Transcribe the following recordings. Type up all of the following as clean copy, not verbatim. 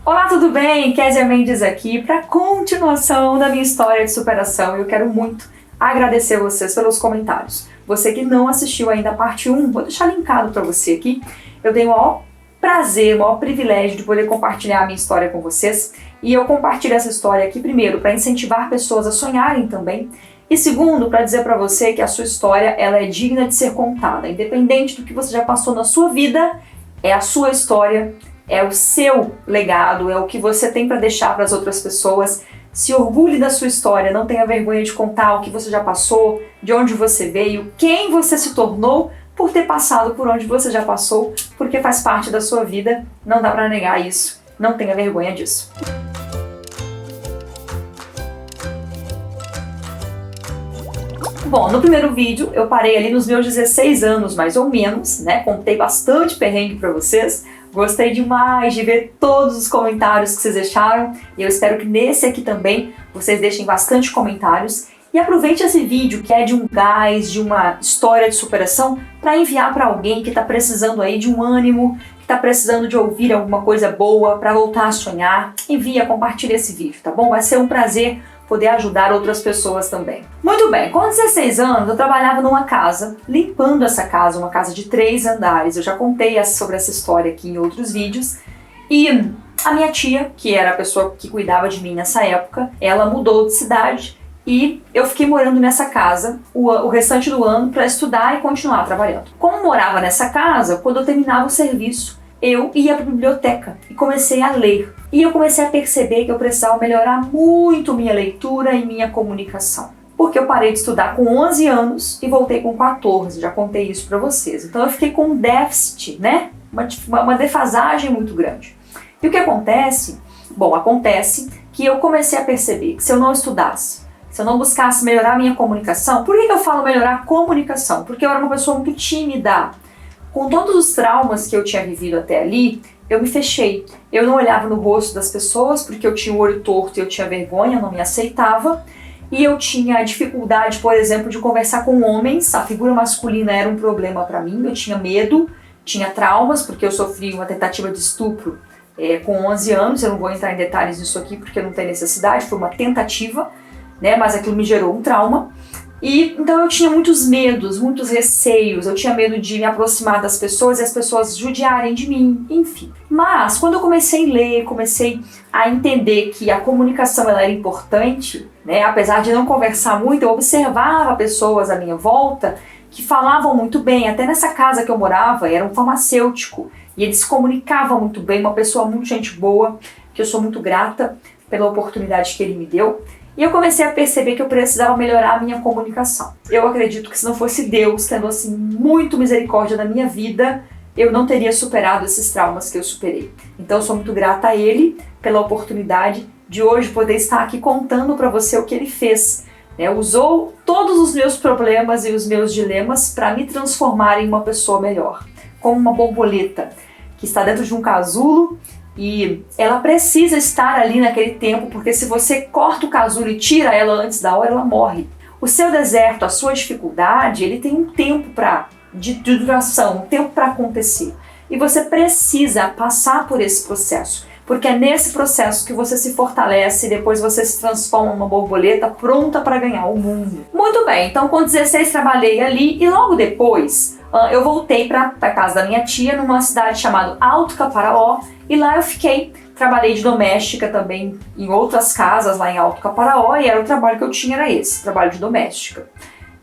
Olá, tudo bem? Kézia Mendes aqui para a continuação da minha história de superação. Eu quero muito agradecer vocês pelos comentários. Você que não assistiu ainda a parte 1, vou deixar linkado para você aqui. Eu tenho o maior prazer, o maior privilégio de poder compartilhar a minha história com vocês. E eu compartilho essa história aqui, primeiro, para incentivar pessoas a sonharem também. E segundo, para dizer para você que a sua história ela é digna de ser contada. Independente do que você já passou na sua vida, é a sua história, é o seu legado, é o que você tem para deixar para as outras pessoas. Se orgulhe da sua história, não tenha vergonha de contar o que você já passou, de onde você veio, quem você se tornou por ter passado por onde você já passou, porque faz parte da sua vida, não dá para negar isso, não tenha vergonha disso. Bom, no primeiro vídeo eu parei ali nos meus 16 anos, mais ou menos, né? Contei bastante perrengue para vocês. Gostei demais de ver todos os comentários que vocês deixaram e eu espero que nesse aqui também vocês deixem bastante comentários. E aproveite esse vídeo que é de um gás, de uma história de superação para enviar para alguém que está precisando aí de um ânimo, que está precisando de ouvir alguma coisa boa para voltar a sonhar. Envia, compartilha esse vídeo, tá bom? Vai ser um prazer poder ajudar outras pessoas também. Muito bem, com 16 anos eu trabalhava numa casa, limpando essa casa, uma casa de 3 andares. Eu já contei sobre essa história aqui em outros vídeos. E a minha tia, que era a pessoa que cuidava de mim nessa época, ela mudou de cidade e eu fiquei morando nessa casa o restante do ano para estudar e continuar trabalhando. Como morava nessa casa, quando eu terminava o serviço, eu ia para a biblioteca e comecei a ler. E eu comecei a perceber que eu precisava melhorar muito minha leitura e minha comunicação. Porque eu parei de estudar com 11 anos e voltei com 14, já contei isso para vocês. Então eu fiquei com um déficit, né? Uma defasagem muito grande. E o que acontece? Bom, acontece que eu comecei a perceber que se eu não estudasse, se eu não buscasse melhorar minha comunicação, por que eu falo melhorar a comunicação? Porque eu era uma pessoa muito tímida. Com todos os traumas que eu tinha vivido até ali, eu me fechei. Eu não olhava no rosto das pessoas porque eu tinha o olho torto e eu tinha vergonha, eu não me aceitava. E eu tinha dificuldade, por exemplo, de conversar com homens. A figura masculina era um problema para mim. Eu tinha medo, tinha traumas, porque eu sofri uma tentativa de estupro com 11 anos. Eu não vou entrar em detalhes disso aqui porque não tem necessidade, foi uma tentativa, né? Mas aquilo me gerou um trauma. E então eu tinha muitos medos, muitos receios, eu tinha medo de me aproximar das pessoas e as pessoas judiarem de mim, enfim. Mas quando eu comecei a ler, comecei a entender que a comunicação ela era importante, né? Apesar de não conversar muito, eu observava pessoas à minha volta que falavam muito bem. Até nessa casa que eu morava, era um farmacêutico e ele se comunicava muito bem, uma pessoa muito gente boa, que eu sou muito grata pela oportunidade que ele me deu. E eu comecei a perceber que eu precisava melhorar a minha comunicação. Eu acredito que se não fosse Deus tendo assim muito misericórdia na minha vida, eu não teria superado esses traumas que eu superei. Então eu sou muito grata a Ele pela oportunidade de hoje poder estar aqui contando para você o que Ele fez. Usou todos os meus problemas e os meus dilemas para me transformar em uma pessoa melhor. Como uma borboleta que está dentro de um casulo e ela precisa estar ali naquele tempo, porque se você corta o casulo e tira ela antes da hora, ela morre. O seu deserto, a sua dificuldade, ele tem um tempo de duração, um tempo para acontecer. E você precisa passar por esse processo, porque é nesse processo que você se fortalece e depois você se transforma numa borboleta pronta para ganhar o mundo. Muito bem, então com 16 trabalhei ali e logo depois eu voltei para a casa da minha tia numa cidade chamada Alto Caparaó e lá eu fiquei. Trabalhei de doméstica também em outras casas lá em Alto Caparaó e era o trabalho que eu tinha, era esse, trabalho de doméstica.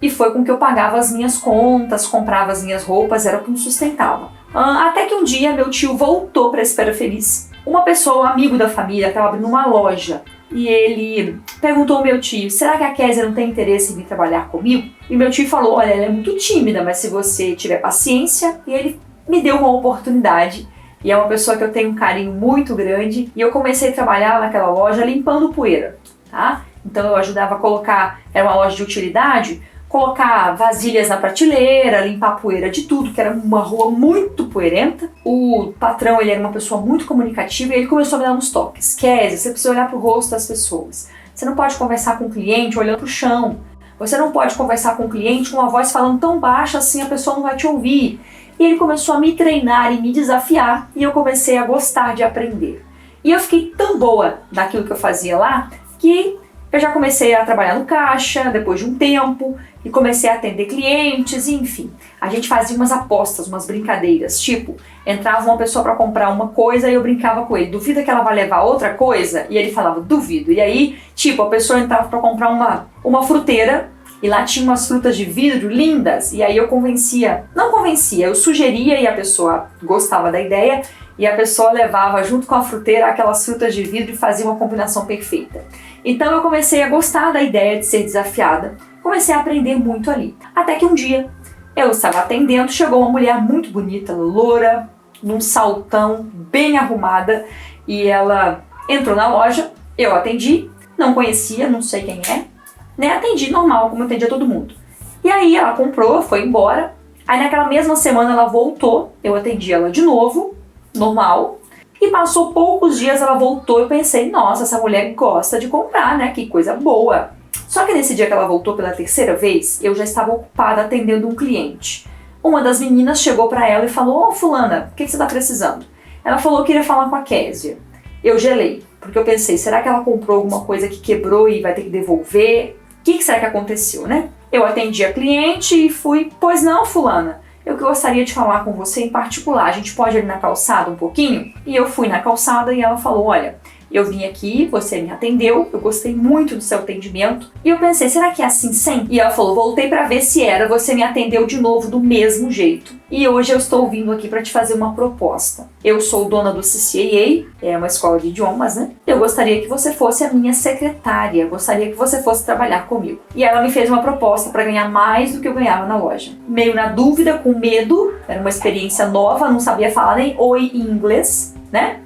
E foi com que eu pagava as minhas contas, comprava as minhas roupas, era o que me sustentava. Até que um dia meu tio voltou para a Espera Feliz. Uma pessoa, amigo da família, estava abrindo uma loja e ele perguntou ao meu tio, será que a Kézia não tem interesse em vir trabalhar comigo? E meu tio falou, olha, ela é muito tímida, mas se você tiver paciência, e ele me deu uma oportunidade. E é uma pessoa que eu tenho um carinho muito grande e eu comecei a trabalhar naquela loja limpando poeira, tá? Então eu ajudava a colocar, era uma loja de utilidade, colocar vasilhas na prateleira, limpar a poeira de tudo, que era uma rua muito poeirenta. O patrão, ele era uma pessoa muito comunicativa e ele começou a me dar uns toques. Kézia, você precisa olhar pro rosto das pessoas. Você não pode conversar com o cliente olhando pro chão. Você não pode conversar com o cliente com uma voz falando tão baixa assim, a pessoa não vai te ouvir. E ele começou a me treinar e me desafiar e eu comecei a gostar de aprender. E eu fiquei tão boa naquilo que eu fazia lá que eu já comecei a trabalhar no caixa depois de um tempo e comecei a atender clientes, enfim. A gente fazia umas apostas, umas brincadeiras, tipo, entrava uma pessoa para comprar uma coisa e eu brincava com ele, duvida que ela vai levar outra coisa? E ele falava, duvido. E aí, tipo, a pessoa entrava para comprar uma fruteira e lá tinha umas frutas de vidro lindas e aí eu eu sugeria e a pessoa gostava da ideia e a pessoa levava junto com a fruteira aquelas frutas de vidro e fazia uma combinação perfeita. Então eu comecei a gostar da ideia de ser desafiada, comecei a aprender muito ali. Até que um dia eu estava atendendo, chegou uma mulher muito bonita, loura, num saltão, bem arrumada, e ela entrou na loja, eu atendi, não conhecia, não sei quem é, né? Atendi normal, como eu atendia todo mundo. E aí ela comprou, foi embora, aí naquela mesma semana ela voltou, eu atendi ela de novo, normal, e passou poucos dias ela voltou e eu pensei, nossa, essa mulher gosta de comprar, né? Que coisa boa. Só que nesse dia que ela voltou pela terceira vez, eu já estava ocupada atendendo um cliente. Uma das meninas chegou para ela e falou, fulana, o que você está precisando? Ela falou que queria falar com a Késia. Eu gelei, porque eu pensei, será que ela comprou alguma coisa que quebrou e vai ter que devolver? O que será que aconteceu, né? Eu atendi a cliente e fui, pois não, fulana, eu gostaria de falar com você em particular, a gente pode ir na calçada um pouquinho? E eu fui na calçada e ela falou, olha, eu vim aqui, você me atendeu, eu gostei muito do seu atendimento. E eu pensei, será que é assim sempre? E ela falou, voltei pra ver se era, você me atendeu de novo do mesmo jeito. E hoje eu estou vindo aqui para te fazer uma proposta. Eu sou dona do CCAA, é uma escola de idiomas, né? Eu gostaria que você fosse a minha secretária, gostaria que você fosse trabalhar comigo. E ela me fez uma proposta para ganhar mais do que eu ganhava na loja. Meio na dúvida, com medo, era uma experiência nova, não sabia falar nem oi em inglês, né?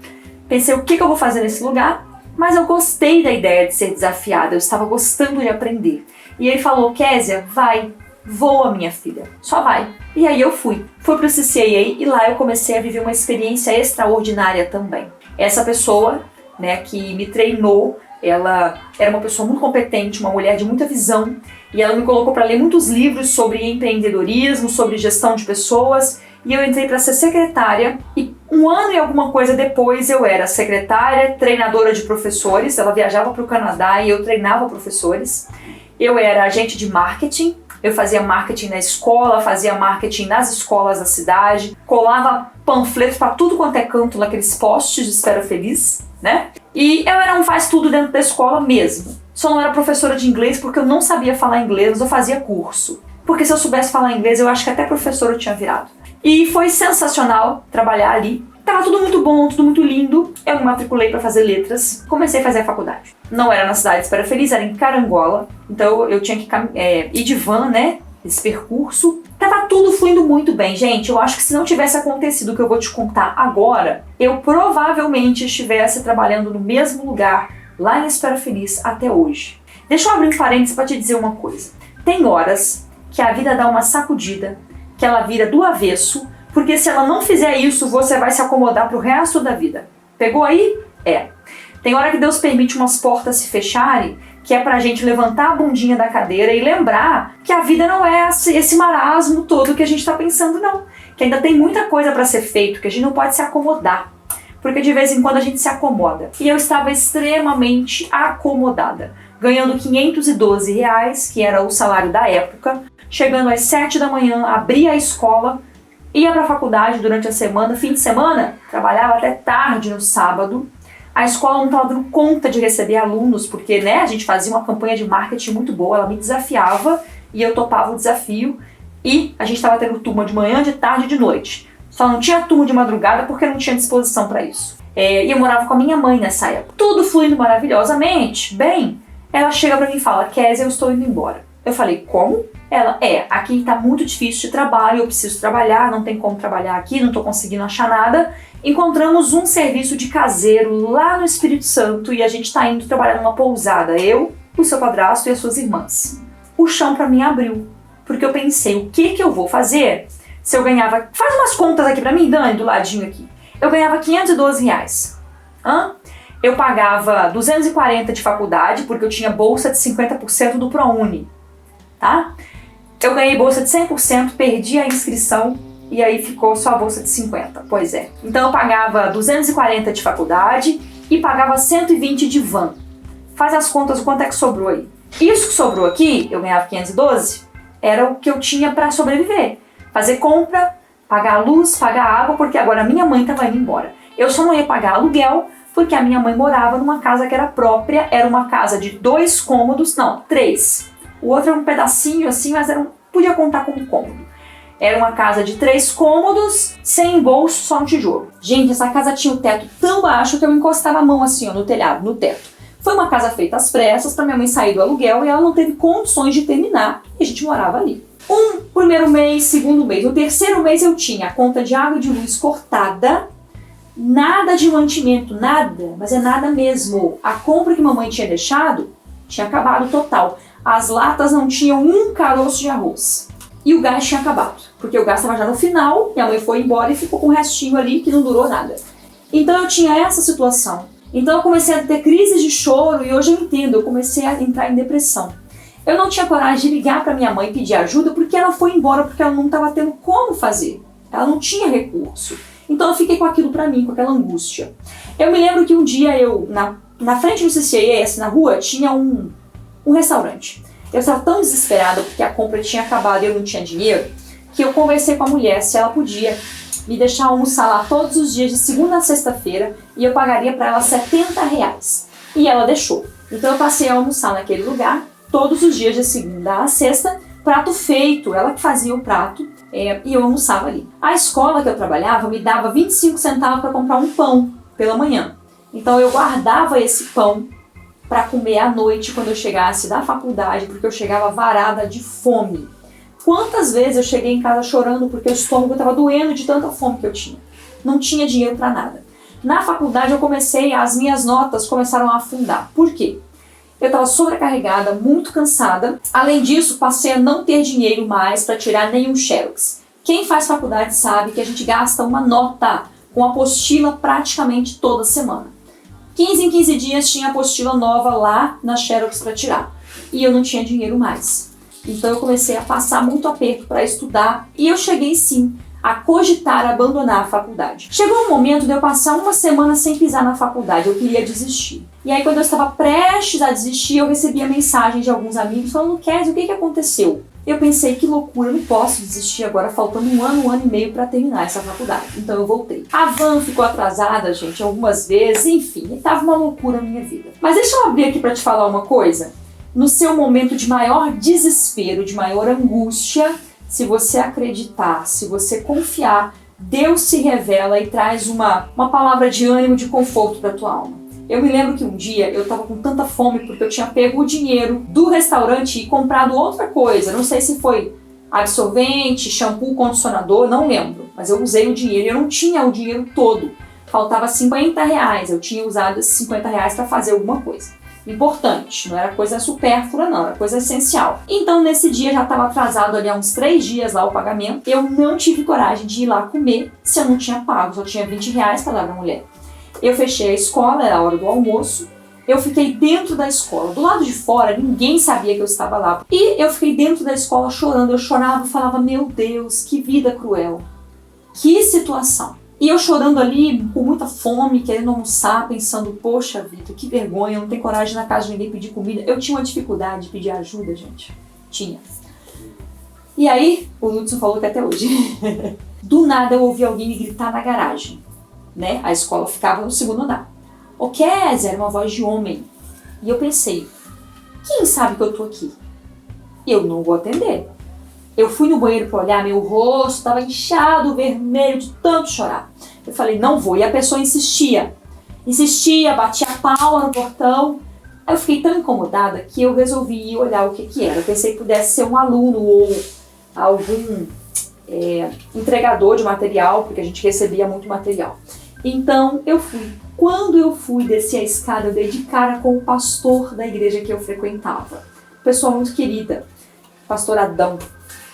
Pensei, o que eu vou fazer nesse lugar? Mas eu gostei da ideia de ser desafiada, eu estava gostando de aprender. E ele falou, Késia, vai, voa minha filha, só vai. E aí eu fui pro CCAA e lá eu comecei a viver uma experiência extraordinária também. Essa pessoa, né, que me treinou, ela era uma pessoa muito competente, uma mulher de muita visão, e ela me colocou para ler muitos livros sobre empreendedorismo, sobre gestão de pessoas, e eu entrei para ser secretária, e um ano e alguma coisa depois eu era secretária, treinadora de professores, ela viajava para o Canadá e eu treinava professores. Eu era agente de marketing, eu fazia marketing na escola, fazia marketing nas escolas da cidade, colava panfletos para tudo quanto é canto naqueles postes de Espera Feliz, né? E eu era um faz-tudo dentro da escola mesmo. Só não era professora de inglês porque eu não sabia falar inglês, mas eu fazia curso. Porque se eu soubesse falar inglês, eu acho que até professora eu tinha virado. E foi sensacional trabalhar ali. Tava tudo muito bom, tudo muito lindo. Eu me matriculei para fazer letras, comecei a fazer a faculdade. Não era na cidade de Espera Feliz, era em Carangola. Então eu tinha que ir de van, né? Esse percurso. Tava tudo fluindo muito bem. Gente, eu acho que se não tivesse acontecido o que eu vou te contar agora, eu provavelmente estivesse trabalhando no mesmo lugar, lá em Espera Feliz, até hoje. Deixa eu abrir um parênteses para te dizer uma coisa. Tem horas que a vida dá uma sacudida, que ela vira do avesso, porque se ela não fizer isso, você vai se acomodar pro resto da vida. Pegou aí? É. Tem hora que Deus permite umas portas se fecharem, que é pra gente levantar a bundinha da cadeira e lembrar que a vida não é esse marasmo todo que a gente tá pensando, não. Que ainda tem muita coisa pra ser feito, que a gente não pode se acomodar. Porque de vez em quando a gente se acomoda. E eu estava extremamente acomodada, ganhando R$512, que era o salário da época, chegando às 7 da manhã, abria a escola, ia para a faculdade durante a semana, fim de semana, trabalhava até tarde no sábado. A escola não estava dando conta de receber alunos, porque né, a gente fazia uma campanha de marketing muito boa, ela me desafiava e eu topava o desafio. E a gente estava tendo turma de manhã, de tarde e de noite. Só não tinha turma de madrugada porque não tinha disposição para isso. E eu morava com a minha mãe nessa época. Tudo fluindo maravilhosamente, bem. Ela chega para mim e fala, Késia, eu estou indo embora. Eu falei, como? Ela, aqui tá muito difícil de trabalho, eu preciso trabalhar, não tem como trabalhar aqui, não tô conseguindo achar nada. Encontramos um serviço de caseiro lá no Espírito Santo e a gente tá indo trabalhar numa pousada, eu, o seu padrasto e as suas irmãs. O chão pra mim abriu, porque eu pensei, o que eu vou fazer se eu ganhava... Faz umas contas aqui pra mim, Dani, do ladinho aqui. Eu ganhava R$512. Eu pagava 240 de faculdade, porque eu tinha bolsa de 50% do ProUni, tá? Eu ganhei bolsa de 100%, perdi a inscrição e aí ficou só a bolsa de 50%. Pois é. Então eu pagava 240 de faculdade e pagava 120 de van. Faz as contas o quanto é que sobrou aí. Isso que sobrou aqui, eu ganhava 512, era o que eu tinha para sobreviver. Fazer compra, pagar a luz, pagar a água, porque agora a minha mãe estava indo embora. Eu só não ia pagar aluguel, porque a minha mãe morava numa casa que era própria, era uma casa de 2 cômodos, não, 3. O outro era um pedacinho assim, mas podia contar como cômodo. Era uma casa de 3 cômodos, sem embolso, só um tijolo. Gente, essa casa tinha o teto tão baixo que eu encostava a mão assim, ó, no telhado, no teto. Foi uma casa feita às pressas para minha mãe sair do aluguel e ela não teve condições de terminar e a gente morava ali. Primeiro mês, segundo mês. No terceiro mês eu tinha a conta de água e de luz cortada, nada de mantimento, nada, mas é nada mesmo. A compra que mamãe tinha deixado tinha acabado total. As latas não tinham um caroço de arroz. E o gás tinha acabado, porque o gás estava já no final, minha mãe foi embora e ficou com um restinho ali que não durou nada. Então eu tinha essa situação. Então eu comecei a ter crises de choro e hoje eu entendo, eu comecei a entrar em depressão. Eu não tinha coragem de ligar para minha mãe e pedir ajuda porque ela foi embora, porque ela não estava tendo como fazer. Ela não tinha recurso. Então eu fiquei com aquilo para mim, com aquela angústia. Eu me lembro que um dia eu, na frente do CCAS, na rua, tinha um restaurante. Eu estava tão desesperada porque a compra tinha acabado e eu não tinha dinheiro, que eu conversei com a mulher se ela podia me deixar almoçar lá todos os dias de segunda a sexta-feira e eu pagaria para ela R$70. E ela deixou. Então eu passei a almoçar naquele lugar todos os dias de segunda a sexta, prato feito, ela que fazia o prato e eu almoçava ali. A escola que eu trabalhava me dava 25 centavos para comprar um pão pela manhã. Então eu guardava esse pão para comer à noite quando eu chegasse da faculdade, porque eu chegava varada de fome. Quantas vezes eu cheguei em casa chorando porque o estômago estava doendo de tanta fome que eu tinha. Não tinha dinheiro para nada. Na faculdade as minhas notas começaram a afundar. Por quê? Eu estava sobrecarregada, muito cansada. Além disso, passei a não ter dinheiro mais para tirar nenhum xerox. Quem faz faculdade sabe que a gente gasta uma nota com apostila praticamente toda semana. 15 em 15 dias tinha apostila nova lá na xerox para tirar. E eu não tinha dinheiro mais. Então eu comecei a passar muito aperto para estudar e eu cheguei sim a cogitar abandonar a faculdade. Chegou um momento de eu passar uma semana sem pisar na faculdade, eu queria desistir. E aí quando eu estava prestes a desistir, eu recebia mensagem de alguns amigos falando: Kézia, o que aconteceu? Eu pensei, que loucura, eu não posso desistir agora, faltando um ano e meio para terminar essa faculdade. Então eu voltei. A van ficou atrasada, gente, algumas vezes, enfim, estava uma loucura na minha vida. Mas deixa eu abrir aqui para te falar uma coisa. No seu momento de maior desespero, de maior angústia, se você acreditar, se você confiar, Deus se revela e traz uma palavra de ânimo, de conforto para a tua alma. Eu me lembro que um dia eu estava com tanta fome porque eu tinha pego o dinheiro do restaurante e comprado outra coisa. Não sei se foi absorvente, shampoo, condicionador, não lembro. Mas eu usei o dinheiro e eu não tinha o dinheiro todo. Faltava R$50. Eu tinha usado esses R$50 para fazer alguma coisa importante, não era coisa supérflua não, era coisa essencial. Então nesse dia já estava atrasado ali há uns 3 dias lá o pagamento, eu não tive coragem de ir lá comer se eu não tinha pago, só tinha R$20 para dar pra mulher. Eu fechei a escola, era a hora do almoço, eu fiquei dentro da escola, do lado de fora ninguém sabia que eu estava lá, e eu fiquei dentro da escola chorando, eu chorava e falava: meu Deus, que vida cruel, que situação. E eu chorando ali, com muita fome, querendo almoçar, pensando: poxa vida, que vergonha, eu não tenho coragem de ir na casa de ninguém pedir comida. Eu tinha uma dificuldade de pedir ajuda, gente. Tinha. E aí, o Lúcio falou que até hoje. Do nada eu ouvi alguém me gritar na garagem, né? A escola ficava no 2º andar. Ô Kézia, era uma voz de homem. E eu pensei: quem sabe que eu tô aqui? Eu não vou atender. Eu fui no banheiro para olhar, meu rosto estava inchado, vermelho, de tanto chorar. Eu falei: não vou. E a pessoa insistia, batia a palma no portão. Aí eu fiquei tão incomodada que eu resolvi ir olhar o que era. Eu pensei que pudesse ser um aluno ou algum entregador de material, porque a gente recebia muito material. Então eu fui. Quando eu fui descer a escada, eu dei de cara com o pastor da igreja que eu frequentava. Pessoa muito querida, pastor Adão.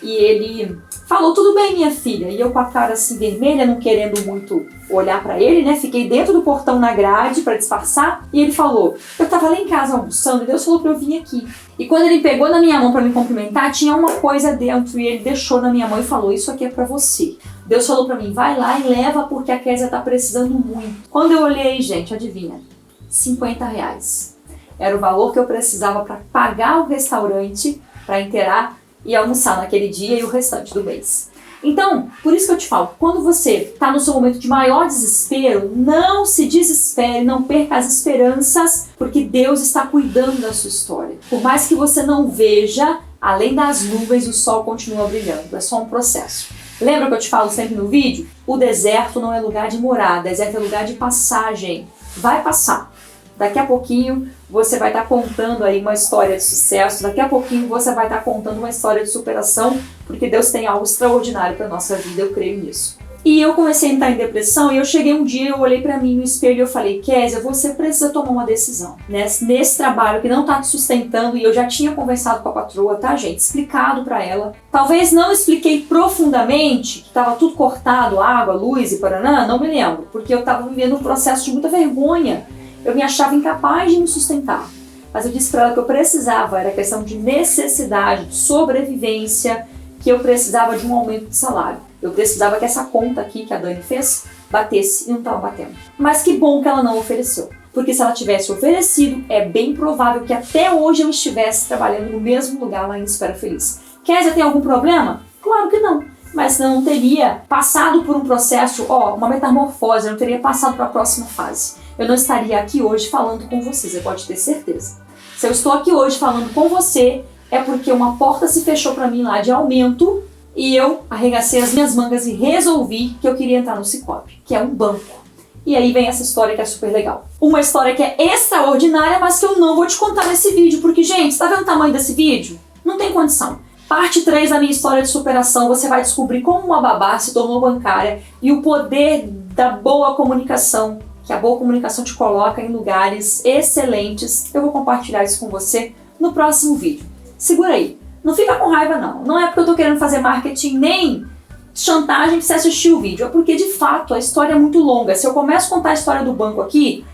E ele falou: tudo bem, minha filha? E eu com a cara assim vermelha, não querendo muito olhar pra ele, né? Fiquei dentro do portão na grade pra disfarçar. E ele falou: eu tava lá em casa almoçando e Deus falou pra eu vir aqui. E quando ele pegou na minha mão pra me cumprimentar, tinha uma coisa dentro e ele deixou na minha mão e falou: isso aqui é pra você. Deus falou pra mim: vai lá e leva porque a Kézia tá precisando muito. Quando eu olhei, gente, adivinha? R$50. Era o valor que eu precisava para pagar o restaurante, para inteirar e almoçar naquele dia e o restante do mês. Então, por isso que eu te falo, quando você está no seu momento de maior desespero, não se desespere, não perca as esperanças, porque Deus está cuidando da sua história. Por mais que você não veja, além das nuvens, o sol continua brilhando. É só um processo. Lembra que eu te falo sempre no vídeo? O deserto não é lugar de morar, deserto é lugar de passagem. Vai passar. Daqui a pouquinho você vai estar contando aí uma história de sucesso, daqui a pouquinho você vai estar contando uma história de superação, porque Deus tem algo extraordinário para a nossa vida, eu creio nisso. E eu comecei a entrar em depressão e eu cheguei um dia, eu olhei para mim no espelho e eu falei, Kézia, você precisa tomar uma decisão. Nesse trabalho que não está te sustentando, e eu já tinha conversado com a patroa, tá, gente? Explicado para ela. Talvez não expliquei profundamente, que estava tudo cortado, água, luz e paraná, não me lembro, porque eu estava vivendo um processo de muita vergonha. Eu me achava incapaz de me sustentar. Mas eu disse para ela que eu precisava, era questão de necessidade, de sobrevivência, que eu precisava de um aumento de salário. Eu precisava que essa conta aqui que a Dani fez batesse e não estava batendo. Mas que bom que ela não ofereceu. Porque se ela tivesse oferecido, é bem provável que até hoje eu estivesse trabalhando no mesmo lugar lá em Espera Feliz. Kézia, tem algum problema? Claro que não. Mas não teria passado por um processo, uma metamorfose, eu não teria passado para a próxima fase. Eu não estaria aqui hoje falando com vocês, você pode ter certeza. Se eu estou aqui hoje falando com você, é porque uma porta se fechou para mim lá de aumento e eu arregacei as minhas mangas e resolvi que eu queria entrar no Sicoob, que é um banco. E aí vem essa história que é super legal. Uma história que é extraordinária, mas que eu não vou te contar nesse vídeo, porque, gente, tá vendo o tamanho desse vídeo? Não tem condição. Parte 3 da minha história de superação, você vai descobrir como uma babá se tornou bancária e o poder da boa comunicação, que a boa comunicação te coloca em lugares excelentes. Eu vou compartilhar isso com você no próximo vídeo. Segura aí. Não fica com raiva, não. Não é porque eu tô querendo fazer marketing nem chantagem pra você assistir o vídeo. É porque, de fato, a história é muito longa. Se eu começo a contar a história do banco aqui,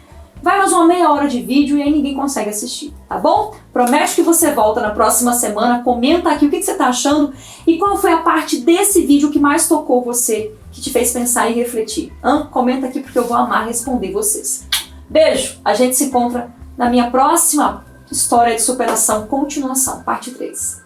vai mais uma meia hora de vídeo e aí ninguém consegue assistir, tá bom? Promete que você volta na próxima semana, comenta aqui o que você tá achando e qual foi a parte desse vídeo que mais tocou você, que te fez pensar e refletir. Comenta aqui porque eu vou amar responder vocês. Beijo! A gente se encontra na minha próxima história de superação, continuação, parte 3.